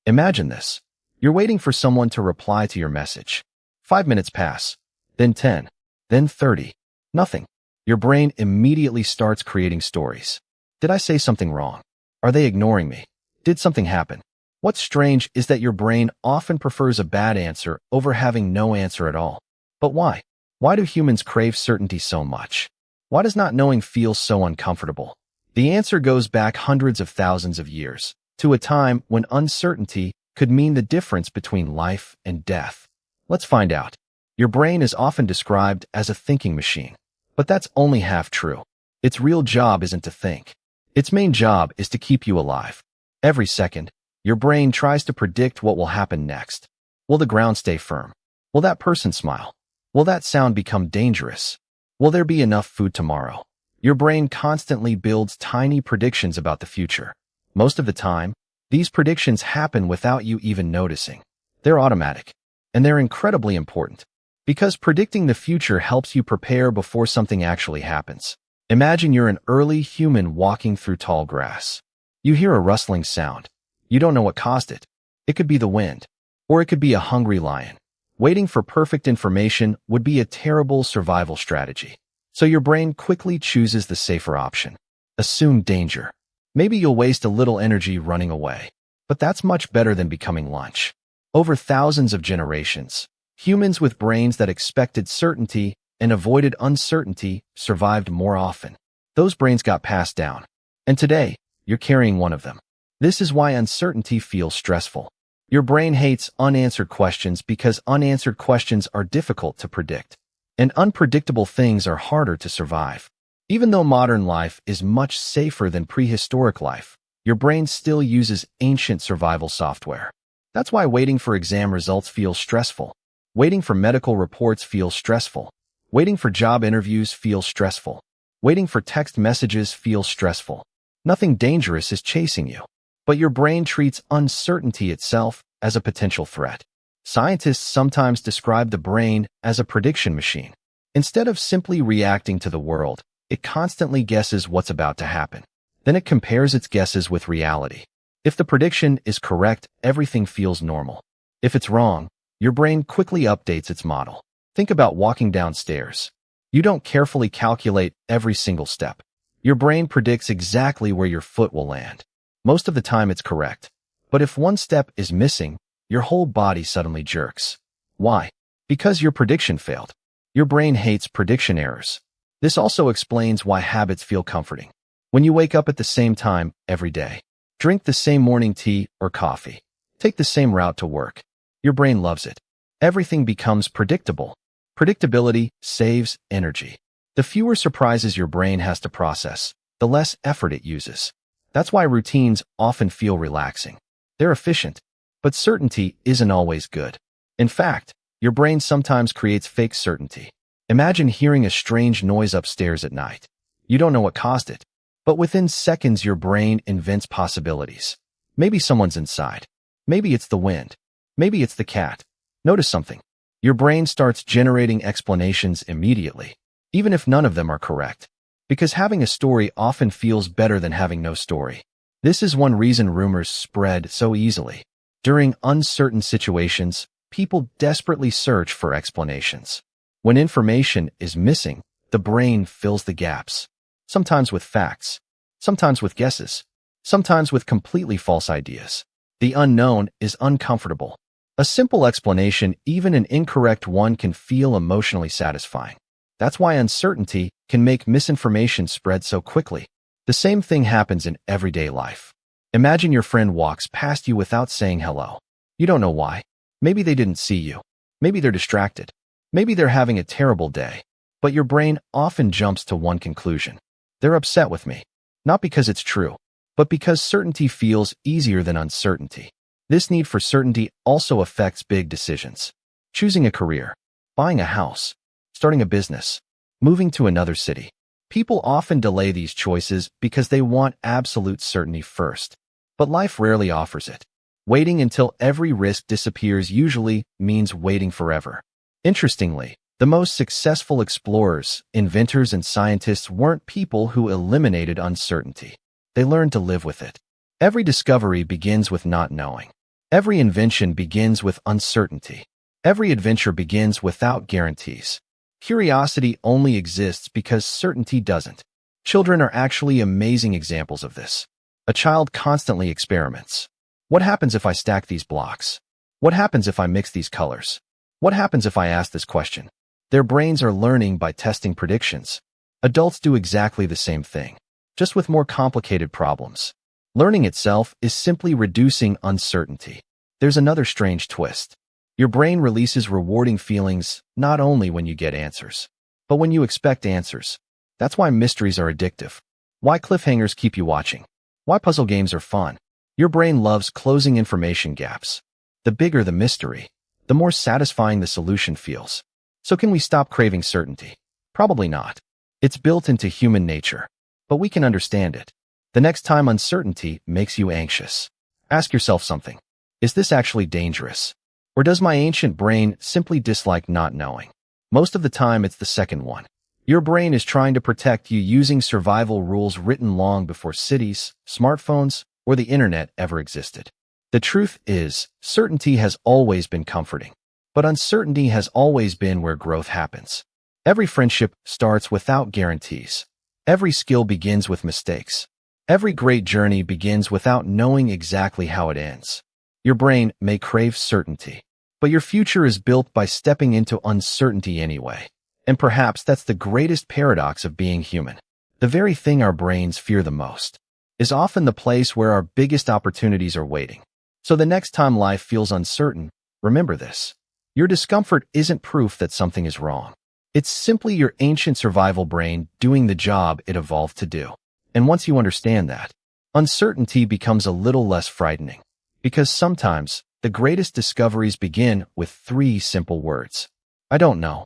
Imagine this. You're waiting for someone to reply to your message. 5 minutes pass, then 10, then 30. Nothing. Your brain immediately starts creating stories. Did I say something wrong? Are they ignoring me? Did something happen? What's strange is that your brain often prefers a bad answer over having no answer at all. But why? Why do humans crave certainty so much? Why does not knowing feel so uncomfortable? The answer goes back hundreds of thousands of years, to a time when uncertainty could mean the difference between life and death. Let's find out. Your brain is often described as a thinking machine, but that's only half true. Its real job isn't to think. Its main job is to keep you alive. Every second, your brain tries to predict what will happen next. Will the ground stay firm? Will that person smile? Will that sound become dangerous? Will there be enough food tomorrow? Your brain constantly builds tiny predictions about the future. Most of the time, these predictions happen without you even noticing. They're automatic, and they're incredibly important, because predicting the future helps you prepare before something actually happens. Imagine you're an early human walking through tall grass. You hear a rustling sound. You don't know what caused it. It could be the wind, or it could be a hungry lion. Waiting for perfect information would be a terrible survival strategy. So your brain quickly chooses the safer option. Assume danger. Maybe you'll waste a little energy running away, but that's much better than becoming lunch. Over thousands of generations, humans with brains that expected certainty and avoided uncertainty survived more often. Those brains got passed down. And today, you're carrying one of them. This is why uncertainty feels stressful. Your brain hates unanswered questions because unanswered questions are difficult to predict. And unpredictable things are harder to survive. Even though modern life is much safer than prehistoric life, your brain still uses ancient survival software. That's why waiting for exam results feels stressful. Waiting for medical reports feels stressful. Waiting for job interviews feels stressful. Waiting for text messages feels stressful. Nothing dangerous is chasing you, but your brain treats uncertainty itself as a potential threat. Scientists sometimes describe the brain as a prediction machine. Instead of simply reacting to the world, it constantly guesses what's about to happen. Then it compares its guesses with reality. If the prediction is correct, everything feels normal. If it's wrong, your brain quickly updates its model. Think about walking downstairs. You don't carefully calculate every single step. Your brain predicts exactly where your foot will land. Most of the time it's correct. But if one step is missing, your whole body suddenly jerks. Why? Because your prediction failed. Your brain hates prediction errors. This also explains why habits feel comforting. When you wake up at the same time every day, drink the same morning tea or coffee, take the same route to work, your brain loves it. Everything becomes predictable. Predictability saves energy. The fewer surprises your brain has to process, the less effort it uses. That's why routines often feel relaxing. They're efficient, but certainty isn't always good. In fact, your brain sometimes creates fake certainty. Imagine hearing a strange noise upstairs at night. You don't know what caused it, but within seconds your brain invents possibilities. Maybe someone's inside. Maybe it's the wind. Maybe it's the cat. Notice something. Your brain starts generating explanations immediately, even if none of them are correct. Because having a story often feels better than having no story. This is one reason rumors spread so easily. During uncertain situations, people desperately search for explanations. When information is missing, the brain fills the gaps. Sometimes with facts, sometimes with guesses, sometimes with completely false ideas. The unknown is uncomfortable. A simple explanation, even an incorrect one, can feel emotionally satisfying. That's why uncertainty can make misinformation spread so quickly. The same thing happens in everyday life. Imagine your friend walks past you without saying hello. You don't know why. Maybe they didn't see you. Maybe they're distracted. Maybe they're having a terrible day. But your brain often jumps to one conclusion. They're upset with me. Not because it's true, but because certainty feels easier than uncertainty. This need for certainty also affects big decisions. Choosing a career, buying a house, starting a business, moving to another city. People often delay these choices because they want absolute certainty first. But life rarely offers it. Waiting until every risk disappears usually means waiting forever. Interestingly, the most successful explorers, inventors, and scientists weren't people who eliminated uncertainty. They learned to live with it. Every discovery begins with not knowing. Every invention begins with uncertainty. Every adventure begins without guarantees. Curiosity only exists because certainty doesn't. Children are actually amazing examples of this. A child constantly experiments. What happens if I stack these blocks? What happens if I mix these colors? What happens if I ask this question? Their brains are learning by testing predictions. Adults do exactly the same thing, just with more complicated problems. Learning itself is simply reducing uncertainty. There's another strange twist. Your brain releases rewarding feelings not only when you get answers, but when you expect answers. That's why mysteries are addictive. Why cliffhangers keep you watching. Why puzzle games are fun. Your brain loves closing information gaps. The bigger the mystery, the more satisfying the solution feels. So can we stop craving certainty? Probably not. It's built into human nature, but we can understand it. The next time uncertainty makes you anxious, ask yourself something. Is this actually dangerous? Or does my ancient brain simply dislike not knowing? Most of the time, it's the second one. Your brain is trying to protect you using survival rules written long before cities, smartphones, or the internet ever existed. The truth is, certainty has always been comforting, but uncertainty has always been where growth happens. Every friendship starts without guarantees. Every skill begins with mistakes. Every great journey begins without knowing exactly how it ends. Your brain may crave certainty, but your future is built by stepping into uncertainty anyway. And perhaps that's the greatest paradox of being human. The very thing our brains fear the most is often the place where our biggest opportunities are waiting. So the next time life feels uncertain, remember this. Your discomfort isn't proof that something is wrong. It's simply your ancient survival brain doing the job it evolved to do. And once you understand that, uncertainty becomes a little less frightening. Because sometimes, the greatest discoveries begin with 3 simple words. I don't know.